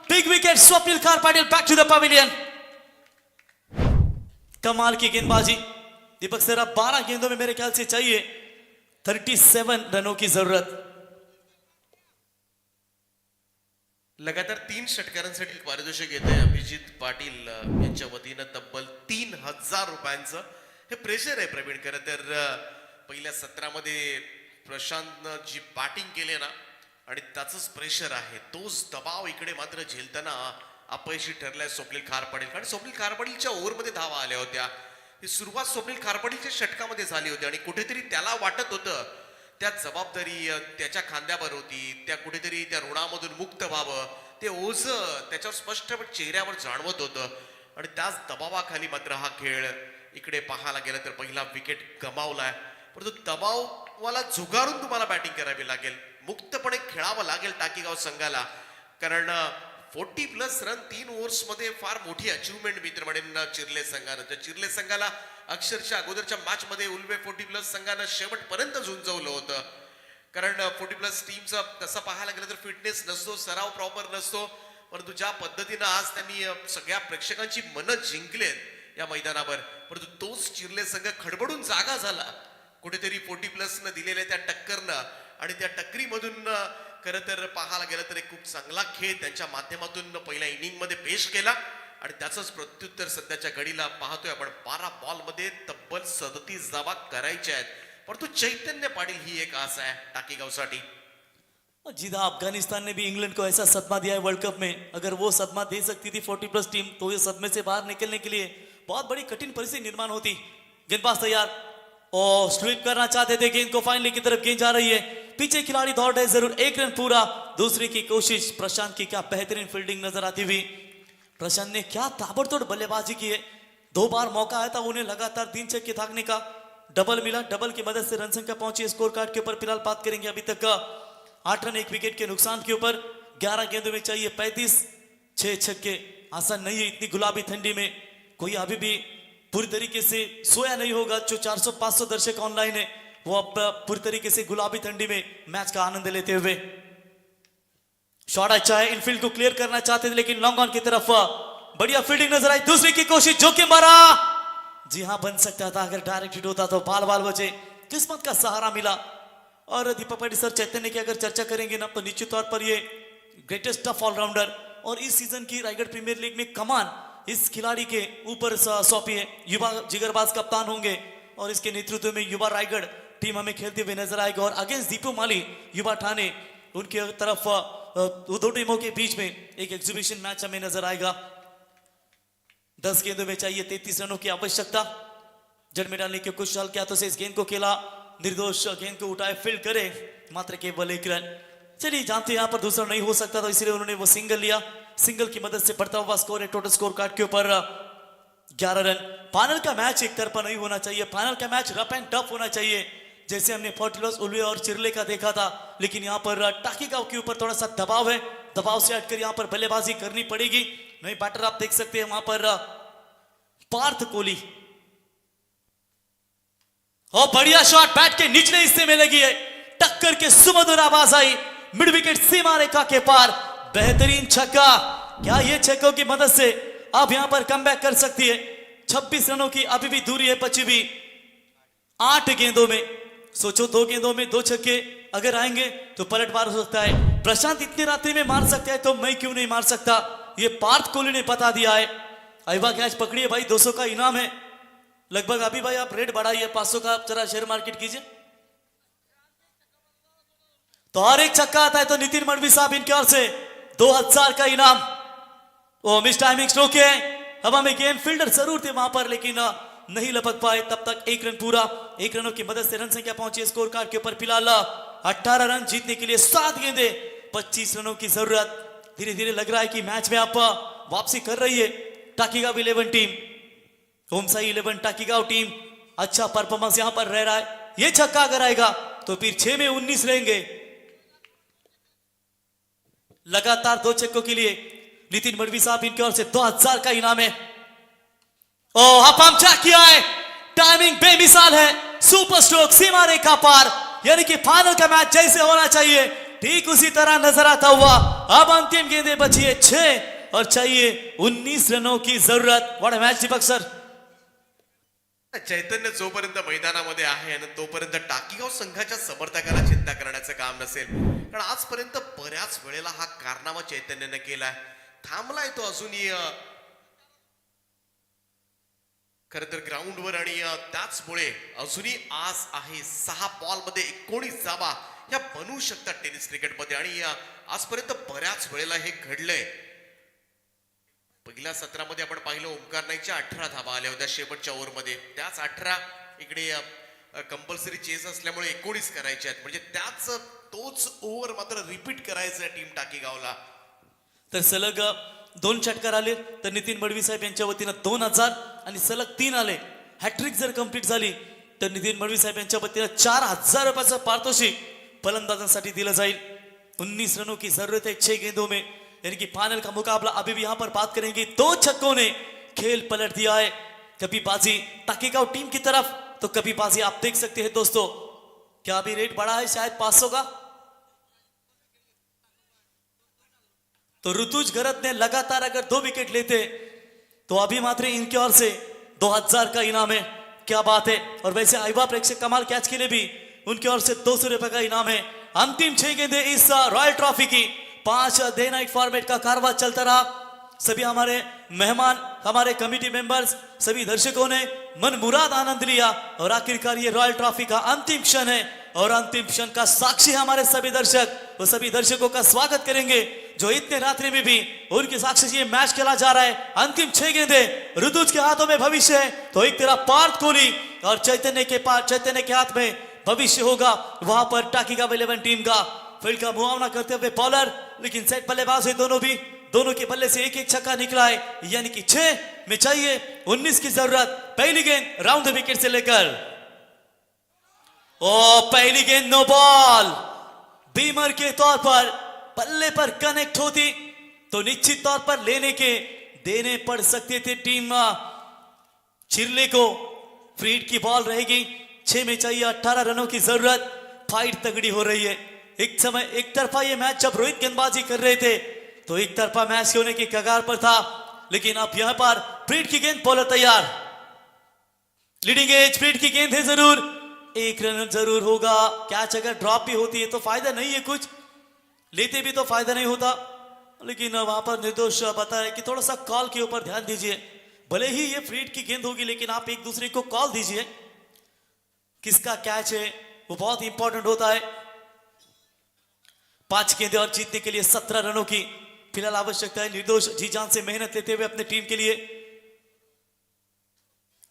Big wicket, Swapnil Khar Patil back to the pavilion. कमाल की गेंदबाजी दीपक सर, अब 12 गेंदों में मेरे ख्याल से चाहिए 37 रनों की जरूरत। लगातार 3 षटकारांसाठी पारितोषिक येते अभिजित पाटील यांच्या वतीनं तब्बल 3000 रुपयांचं हे प्रेशर आहे प्रवीण। खरं तर पहिल्या सत्रामध्ये प्रशांतनं जी बॅटिंग केली ना, आणि त्याचंच प्रेशर आहे, तोच दबाव इकडे मात्र झेलताना अपयशी ठरलाय स्वप्नील खार पाटील। कारण स्वप्नील खार पाटीलच्या ओव्हरमध्ये धावा आल्या होत्या, ही सुरुवात स्वप्नील खार पाटीलच्या षटकामध्ये झाली होती, आणि कुठेतरी त्याला वाटत होतं त्या जबाबदारी त्याच्या खांद्यावर होती, त्या कुठेतरी त्या ऋणामधून मुक्त व्हावं, ते ओझ त्याच्यावर स्पष्ट चेहऱ्यावर जाणवत होतं, आणि त्याच दबावाखाली मात्र हा खेळ इकडे पाहायला गेलं तर पहिला विकेट गमावलाय। परंतु दबावाला झुगारून तुम्हाला बॅटिंग करावी लागेल, मुक्तपणे खेळावं लागेल टाकीगाव संघाला, कारण 40+ रन 3 ओव्हर्स मध्ये फार मोठी अचीवमेंट मित्र म्हणेन चिरले संघानं। त्या चिरले संघाला अक्षरशः अगोदरच्या मॅच मध्ये उल्वे 40+ संघानं शेवटपर्यंत झुंजवलं होतं, कारण 40+ टीमचा तसं पाहायला गेलं तर फिटनेस नसतो, सराव प्रॉपर नसतो, परंतु ज्या पद्धतीनं आज त्यांनी सगळ्या प्रेक्षकांची मनं जिंकलेत या मैदानावर, परंतु तोच चिरले संघ खडबडून जागा झाला कुठेतरी 40+ न दिलेल्या त्या टक्करनं, आणि त्या टक्करीमधून खरं तर पाहायला गेलं तर एक खूप चांगला खेळ त्यांच्या माध्यमातून पहिल्या इनिंग मध्ये पेश केला, आणि त्याचंच प्रत्युत्तर सध्याच्या घडीला पाहतोय आपण। 12 बॉल मध्ये तब्बल 37 धावा करायच्या आहेत, परंतु चैतन्य पाटील ही एक आस है टाकीगांवसाठी। जिदा अफगानिस्तान ने भी इंग्लैंड को ऐसा सदमा दिया है वर्ल्ड कप में, अगर वो सदमा दे सकती थी 40+ टीम, तो ये सदमे से बाहर निकलने के लिए बहुत बड़ी कठिन परिस्थिति निर्माण होती। गेंदबाज तैयार और स्वीप करना चाहते थे गेंद को, फाइनली की तरफ गेंद जा रही है, पीछे खिलाड़ी दौड़ रहे जरूर। 1 रन पूरा, दूसरे की कोशिश। प्रशांत की क्या बेहतरीन फील्डिंग नजर आती हुई, प्रशांत ने क्या ताबड़तोड़ बल्लेबाजी की है। 2 बार मौका आया था उन्हें लगातार 3 छक्के भागने का, डबल मिला, डबल की मदद से रन संख्या पहुंची स्कोर कार्ड के ऊपर। फिलहाल बात करेंगे अभी तक 8 रन 1 विकेट के नुकसान के ऊपर। 11 गेंदों में चाहिए 35, 6 छक्के। आसान नहीं है इतनी गुलाबी ठंडी में, कोई अभी भी पूरी तरीके से सोया नहीं होगा। जो 400-500 दर्शक ऑनलाइन है वो अब पूरी तरीके से गुलाबी ठंडी में मैच का आनंद लेते हुए। शॉट अच्छा है, इनफील्ड को क्लियर करना चाहते थे लेकिन लॉन्ग ऑन की तरफ बढ़िया फील्डिंग नजर आई। दूसरी की कोशिश, जोखिम भरा, जी हाँ बन सकता था अगर डायरेक्ट हिट होता तो बाल बाल बचे, किस्मत का सहारा मिला। और दीपक पाटिल सर चैतन्य की अगर चर्चा करेंगे ना तो निश्चित तौर पर ये ग्रेटेस्ट टफ ऑलराउंडर और इस सीजन की रायगढ़ प्रीमियर लीग में कमान इस खिलाड़ी के ऊपर सौंपी है। युवा जिगरबाज कप्तान होंगे और इसके नेतृत्व में युवा रायगढ़ टीम हमें खेलते हुए नजर आएगा। और अगेंस्ट दीपू माली युवा ठाणे, उनके तरफ दो टीमों के बीच में एक एग्जीबिशन मैच हमें नजर आएगा। 10 गेंदों में चाहिए 33 रनों की आवश्यकता। जड़ में डालने की कोशिश हल्के हाथों से इस गेंद को खेला, निर्दोष गेंद को उठाए, फील्ड करे, मात्र केवल 1 रन। चलिए जानते हैं यहाँ पर दूसरा नहीं हो सकता तो इसलिए उन्होंने वो सिंगल लिया। सिंगल की मदद से बढ़ता हुआ स्कोर है टोटल स्कोर कार्ड के ऊपर 11 रन। फाइनल का मैच एक तरफा नहीं होना चाहिए, फाइनल का मैच रफ एंड टफ होना चाहिए जैसे हमने फोर्टिलोस उल्वे और चिरले का देखा था। लेकिन यहाँ पर टाकीगांव के ऊपर थोड़ा सा दबाव है, दबाव से हटकर यहाँ पर बल्लेबाजी करनी पड़ेगी। नहीं बैटर आप देख सकते हैं वहां पर पार्थ कोहली, और बढ़िया शॉट बैट के निचले हिस्से में लगी है, टक्कर के सुमधुर आवाज आई मिड विकेट सीमा रेखा के पार। बेहतरीन छक्का, क्या ये छक्कों की मदद से अब यहां पर कमबैक कर सकती है? 26 रनों की अभी भी दूरी है बची हुई 8 गेंदों में। सोचो 2 गेंदों में 2 छक्के अगर आएंगे तो पलटवार हो सकता है। प्रशांत इतनी रात्रि में मार सकता है तो मैं क्यों नहीं मार सकता, ये पार्थ कोहली ने बता दिया है। अहिबा कैच पकड़िए भाई, 200 का इनाम है लगभग। अभी भाई आप रेट बढ़ाइए, 500 का जरा शेयर मार्केट कीजिए। तो और एक छक्का आता है तो नितिन मडवी साहब इनकी ओर से 2000 का इनाम। ओ मिस टाइमिंग स्ट्रोक है, हवा में गेंद, फील्डर जरूर थे वहां पर लेकिन नहीं लपक पाए। तब तक 1 रन पूरा, 1 रनों की मदद से रन संख्या पहुंची स्कोर कार्ड के ऊपर फिलहाल 18 रन। जीतने के लिए 7 गेंदे, 25 रनों की जरूरत। धीरे धीरे लग रहा है कि मैच में आप वापसी कर रही है टाकीगांव 11 टीम, होमसाई 11 टाकीगांव टीम। अच्छा परफॉर्मेंस यहां पर रह रहा है। ये छक्का अगर आएगा तो फिर 6 में 19 रहेंगे। लगातार 2 छक्कों के लिए नितिन मडवी साहब इनकी ओर से 2000 का इनाम है। ओ हपम चेक किया है, टाइमिंग बेमिसाल है, सुपर स्ट्रोक सीमा रेखा पार, यानी कि फाइनल का मैच जैसे होना चाहिए ठीक उसी तरह नजर आता हुआ। अब अंतिम गेंदे बची है 6 और चाहिए 19 रनों की जरूरत। What a match Deepak sir. Chaitanya जोपर्यंत मैदानामध्ये आहे आणि तोपर्यंत टाकीगाव संघाच्या समर्थकांना चिंता करण्याचं काम नसेल, कारण आजपर्यंत बऱ्याच वेळेला हा कारनामा चैतन्याने केलाय, थांबलाय तो अजूनही खर तर ग्राउंडवर। आणि त्याचमुळे अजूनही आज आहे 6 बॉल मध्ये 19 धावा या बनवू शकतात टेनिस क्रिकेटमध्ये। आणि आजपर्यंत बऱ्याच वेळेला हे घडलंय। पहिल्या सत्रामध्ये आपण पाहिलं ओमकार नाईकच्या 18 धावा आल्या होत्या शेवटच्या ओव्हरमध्ये, त्याच 18 इकडे कंपल्सरी चेस असल्यामुळे 19 करायचे आहेत, म्हणजे तोच ओव्हर मात्र रिपीट करायचं आहे टीम टाकीगावला। तर सलग 2 षटकार आले तर नितिन मडवी साहेब यांच्या वतीनं 2000 आणि सलग 3 आले। हॅट्रिक जर कंप्लीट झाली तर नितिन मडवी साहेब यांच्या वतीनं 4000 रुपयाचं पारितोषिक फलंदाजांसाठी दिलं जाईल। 19 रनों की जरूरत है 6 गेंदों में, यानी कि फाइनल का मुकाबला। अभी भी यहां पर बात करेंगे, 2 छक्कों ने खेल पलट दिया है। कभी बाजी टाकीगांव टीम की तरफ तो कभी बाजी आप देख सकते हैं दोस्तों। क्या अभी रेट बढ़ा है शायद 500 का? तो ऋतुज गरत ने लगातार अगर 2 विकेट लेते तो अभी मात्र इनकी ओर से 2000 का इनाम है। क्या बात है। और वैसे अहिबा प्रेक्षक कमाल कैच के लिए भी उनकी ओर से 200 रुपए का इनाम है। अंतिम 6 गेंदे इस रॉयल ट्रॉफी की 5 डे नाइट फॉर्मेट का कारवा चलता रहा। सभी हमारे मेहमान, हमारे कमिटी मेंबर्स, सभी दर्शकों ने मन मुराद आनंद लिया और आखिरकार ये रॉयल ट्रॉफी का अंतिम क्षण है और अंतिम क्षण का साक्षी हमारे सभी दर्शक। वो सभी दर्शकों का स्वागत करेंगे जो इतने रात्रि में भी उनके साक्षी से ये मैच खेला जा रहा है। अंतिम 6 गेंदे ऋतुज के हाथों में भविष्य है तो एक तरफ पार्थ कोहली और चैतन्य के हाथ में भविष्य होगा। वहां पर टाकीगांव 11 टीम का फील्ड का मुआवना करते हुए बॉलर, लेकिन सेट बल्लेबाज है दोनों के बल्ले से एक छक्का निकला है, यानी कि 6 में चाहिए 19 की जरूरत। पहली गेंद राउंड द विकेट से लेकर पहली गेंद नो बॉल। बीमर के तौर पर बल्ले पर कनेक्ट होती तो निश्चित तौर पर लेने के देने पड़ सकते थे टीम चिरले को। फ्रीड की बॉल रहेगी, 6 में चाहिए 18 रनों की जरूरत। फाइट तगड़ी हो रही है, एक तरफा ये मैच जब रोहित गेंदबाजी कर रहे थे तो एक तरफा मैच होने की कगार पर था, लेकिन अब यहां पर ब्रीड की गेंद, बॉलर तैयार, लीडिंग एज ब्रीड की गेंद है, जरूर एक रन जरूर होगा। कैच अगर ड्रॉप भी होती है तो फायदा नहीं है, कुछ लेते भी तो फायदा नहीं होता, लेकिन वहां पर निर्दोष बता रहे कि थोड़ा सा कॉल के ऊपर ध्यान दीजिए। भले ही ये फ्रीड की गेंद होगी लेकिन आप एक दूसरे को कॉल दीजिए, किसका कैच है वो बहुत इंपॉर्टेंट होता है। 5 गेंदें और जीतने के लिए 17 रनों की फिलहाल आवश्यकता है। निर्दोष जी जान से मेहनत लेते हुए अपने टीम के लिए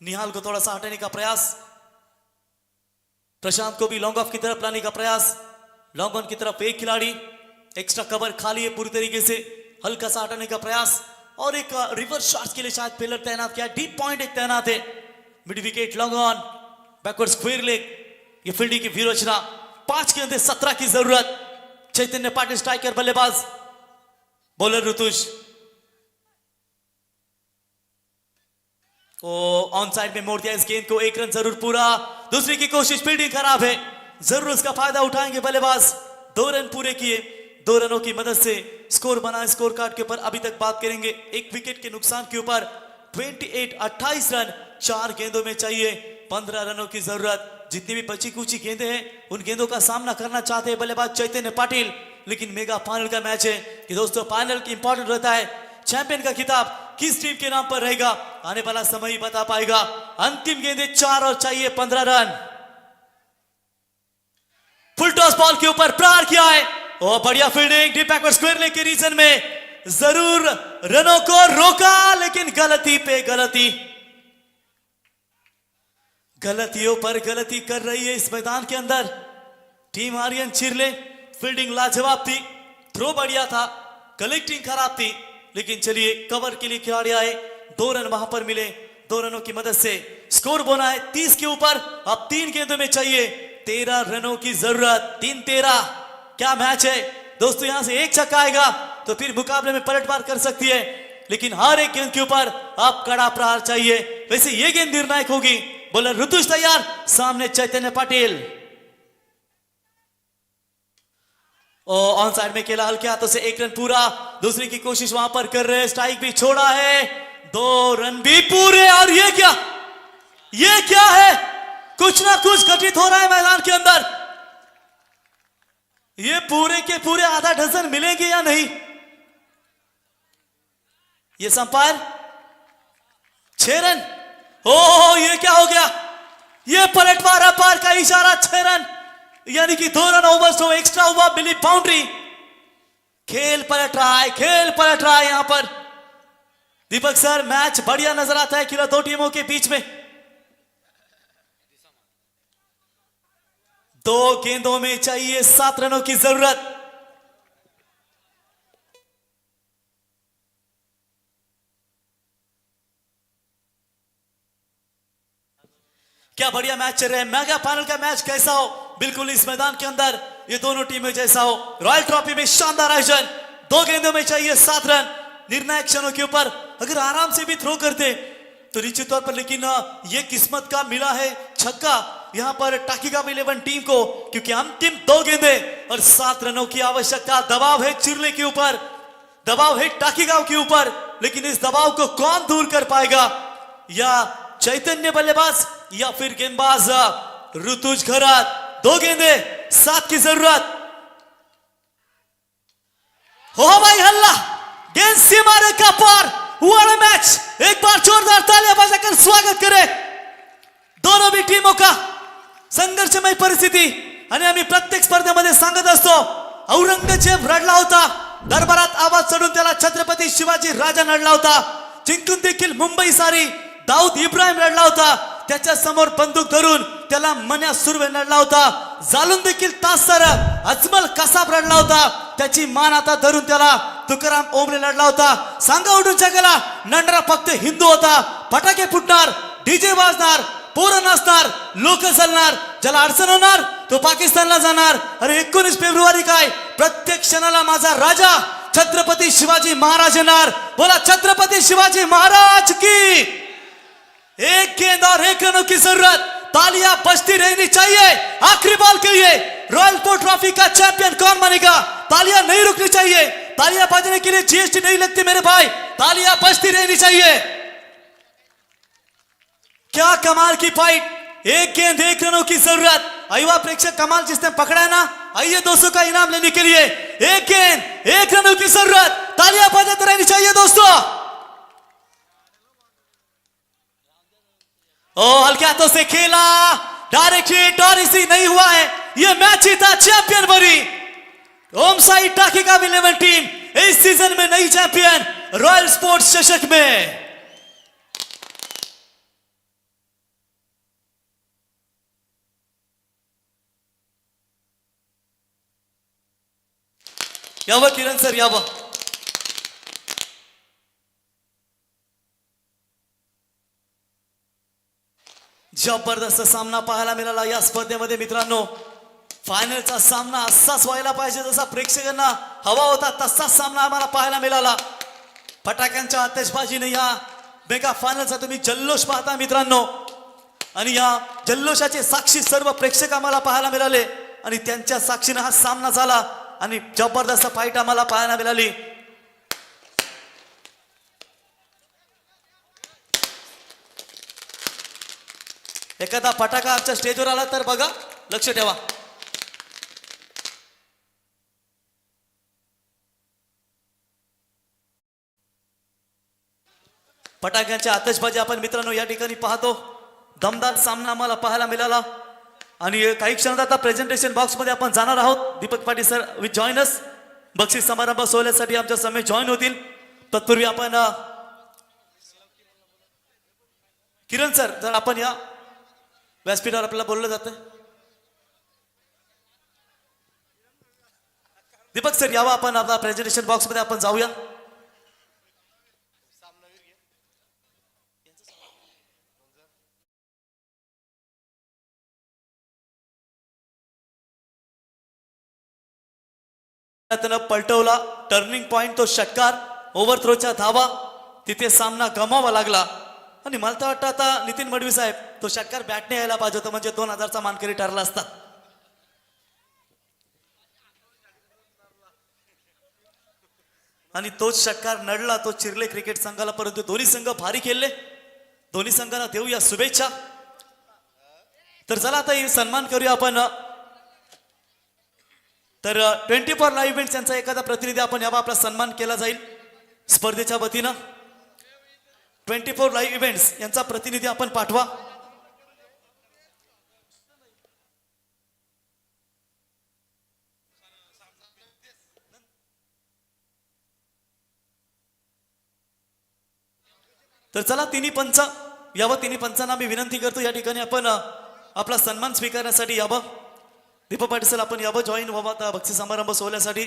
निहाल को थोड़ा सा हटाने का प्रयास, प्रशांत को भी लॉन्ग ऑफ की तरफ लाने का प्रयास, लॉन्ग ऑन की तरफ एक खिलाड़ी, एक्स्ट्रा कवर खाली है पूरी तरीके से, हल्का सा हटाने का प्रयास और एक रिवर्स शॉट्स के लिए शायद फील्डर तैनात किया, डीप पॉइंट एक तैनात है, mid wicket, long on, backward square leg, ये फील्डिंग की व्यूरचना। 5 गेंदें 17 की जरूरत। चैतन्य पाटिल स्ट्राइकर बल्लेबाज, बॉलर ऋतुज ऑन साइड में मोड़ दिया इस गेंद को, 1 रन जरूर पूरा। दूसरी की कोशिश, फील्डिंग खराब है, जरूर उसका फायदा उठाएंगे बल्लेबाज। 2 रन पूरे किए, 2 रनों की मदद से स्कोर बना। स्कोर कार्ड के ऊपर अभी तक बात करेंगे, 1 विकेट के नुकसान के ऊपर 28 रन 4 गेंदों में चाहिए, 15 रनों की जरूरत। जितनी भी बची कुची गेंदें हैं उन गेंदों का सामना करना चाहते हैं बल्लेबाज चैतन्य पाटिल, लेकिन मेगा फाइनल का मैच है कि दोस्तों फाइनल की इंपॉर्टेंट रहता है। चैंपियन का खिताब किस टीम के नाम पर रहेगा आने वाला समय ही बता पाएगा। अंतिम गेंदें 4 और चाहिए 15 रन। फुल टॉस बॉल के ऊपर प्रहार किया है और बढ़िया fielding, deep backward square leg के रीजन में जरूर रनों को रोका, लेकिन गलती पे गलती, गलतियों पर गलती कर रही है इस मैदान के अंदर टीम आर्यन चिरले। फील्डिंग लाजवाब थी, थ्रो बढ़िया था, कलेक्टिंग खराब थी, लेकिन चलिए कवर के लिए खिलाड़ी आए, 2 रन वहां पर मिले। 2 रनों की मदद से स्कोर बना है 30 के ऊपर। अब 3 गेंदों में चाहिए 13 रनों की जरूरत। 3-13 क्या मैच है दोस्तों, यहां से एक छक्का आएगा तो फिर मुकाबले में पलटवार कर सकती है, लेकिन हर एक गेंद के ऊपर आप कड़ा प्रहार चाहिए। वैसे ये गेंद निर्णायक होगी। बॉलर ऋतुज तैयार, सामने चैतन्य पाटिल, ऑन साइड में खेला हल्के हाथों से, 1 रन पूरा। दूसरी की कोशिश वहां पर कर रहे, स्ट्राइक भी छोड़ा है, 2 रन भी पूरे। और ये क्या है, कुछ ना कुछ घटित हो रहा है मैदान के अंदर। ये पूरे के पूरे आधा डजन मिलेंगे या नहीं, ये संपायर 6 रन। ओ ये क्या हो गया, ये पलटवार अपार का इशारा, 6 रन यानी कि 2 रन ओवर सो एक्स्ट्रा हुआ, मिली बाउंड्री। खेल पलट रहा है यहां पर। दीपक सर मैच बढ़िया नजर आता है खेला 2 टीमों के बीच में। 2 गेंदों में चाहिए 7 रनों की जरूरत। क्या बढ़िया मैच चल रहा है। मेगा फाइनल का मैच कैसा हो, बिल्कुल इस मैदान के अंदर ये दोनों टीमें जैसा हो। रॉयल ट्रॉफी में शानदार आयोजन, 2 गेंदों में चाहिए 7 रन। निर्णायक क्षणों के ऊपर अगर आराम से भी थ्रो करते तो निश्चित तौर पर, लेकिन ये किस्मत का मिला है छक्का यहां पर टाकीगांव 11 टीम को, क्योंकि अंतिम 2 गेंदें और 7 रनों की आवश्यकता। दबाव है चिरले के ऊपर, दबाव है टाकीगांव के ऊपर, लेकिन इस दबाव को कौन दूर कर पाएगा, या चैतन्य बल्लेबाज या फिर गेंदबाज ऋतुज घरात। 2 गेंदें 7 की जरूरत। हो भाई हल्ला, गेंद सीमा रेखा पार, व्हाट अ मैच। एक बार जोरदार तालियां बजाकर स्वागत करें दोनों भी टीमों का। संघर्षमय परिस्थिती आणि आम्ही प्रत्येक स्पर्धेमध्ये सांगत असतो, औरंगजेब रडला होता, दरबारात आवाज चढून त्याला छत्रपती शिवाजी राजा नडला होता, जिंकून देखील मुंबई सारी दाऊद इब्राहिम रडला होता, त्याच्या समोर बंदूक धरून त्याला मन्या सुर्वे लढला होता, जालून देखील तासर अजमल कसाब रडला होता, त्याची मान आता धरून त्याला तुकाराम ओमरे लढला होता. सांगा उडून जगाला, नंडरा फक्त हिंदू होता. फटाके फुटणार, डीजे वाजणार, पोरं नाचणार, लोक चालणार, ज्याला अडचण होणार तो पाकिस्तानला जाणार. अरे 19 फेब्रुवारी काय, प्रत्येक क्षणाला माझा राजा छत्रपती शिवाजी महाराज येणार. बोला छत्रपती शिवाजी महाराज की. एक गेंद और 1 रनों की जरूरत, तालियां बजती रहनी चाहिए आखिरी बॉल के लिए. रॉयल स्पोर्ट ट्रॉफी का चैंपियन कौन बनेगा? तालियां नहीं रुकनी चाहिए, तालियां बजने के लिए जीएसटी नहीं लगती मेरे भाई, तालियां बजती रहनी चाहिए। क्या कमाल की फाइट, एक गेंद एक रनों की जरूरत। युवा प्रेक्षक कमाल जिसने पकड़ा है ना, आइए दोस्तों का इनाम लेने के लिए। एक गेंद एक रनों की जरूरत, तालियां बजाते रहनी चाहिए दोस्तों। ओ हल्के हाथों से खेला, डायरेक्ट हिट और इसी नहीं हुआ है, ये मैच ही था चैंपियन बनी ओम साई टाकी का 11 टीम इस सीजन में नई चैंपियन रॉयल स्पोर्ट्स चषक में। यावं किरण सर यावं। जबरदस्त सामना पाहायला मिळाला या स्पर्धेमध्ये मित्रांनो। फायनलचा सामना असाच व्हायला पाहिजे जसा प्रेक्षकांना हवा होता तसाच सामना आम्हाला पाहायला मिळाला। फटाक्यांच्या आतिषबाजीने या मेगा फायनलचा तुम्ही जल्लोष पाहता मित्रांनो, आणि या जल्लोषाचे साक्षी सर्व प्रेक्षक आम्हाला पाहायला मिळाले आणि त्यांच्या साक्षीने हा सामना झाला आणि जबरदस्त फाईट आम्हाला पाहायला मिळाली। एखादा फटाका आमच्या स्टेजवर आला तर बघा, लक्ष ठेवा। फटाक्यांच्या आतिषबाजी आपण मित्रांनो या ठिकाणी पाहतो। दमदार सामना आम्हाला पाहायला मिळाला आणि काही क्षणात आता प्रेझेंटेशन बॉक्स मध्ये आपण जाणार आहोत। Deepak Patil sir with join us, बक्षीस समारंभ सोहळ्यासाठी आमच्या समेत जॉइन होतील। तत्पूर्वी आपण किरण सर जर आपण या व्यासपीठावर आपल्याला बोललं जातं, दीपक सर यावा आपण आपला प्रेझेंटेशन बॉक्स मध्ये आपण जाऊया। त्यानं पलटवला टर्निंग पॉइंट, तो षटकार, ओव्हरथ्रोच्या धावा, तिथे सामना गमावा लागला आणि मला तर वाटतं आता नितीन मडवी साहेब तो षटकार बॅटने यायला पाहिजे होता, म्हणजे 2000चा मानकरी ठरला असता। आणि तोच षटकार नडला, तो चिरले क्रिकेट संघाला, परंतु दोन्ही संघ भारी खेळले, दोन्ही संघांना देऊया शुभेच्छा। तर चला आता हे सन्मान करूया आपण। तर 24 लाईव्ह इव्हेंट्स यांचा एखादा प्रतिनिधी आपण यावा आपला सन्मान केला जाईल स्पर्धेच्या वतीनं। 24 लाईव्ह इव्हेंट्स यांचा प्रतिनिधी आपण पाठवा। तर चला तिन्ही पंच यावं, तिन्ही पंचांना मी विनंती करतो या ठिकाणी आपण आपला सन्मान स्वीकारण्यासाठी यावं। दीपक पाटील सर आपण यावं, जॉईन व्हावं आता बक्षीस समारंभ सोहळ्यासाठी।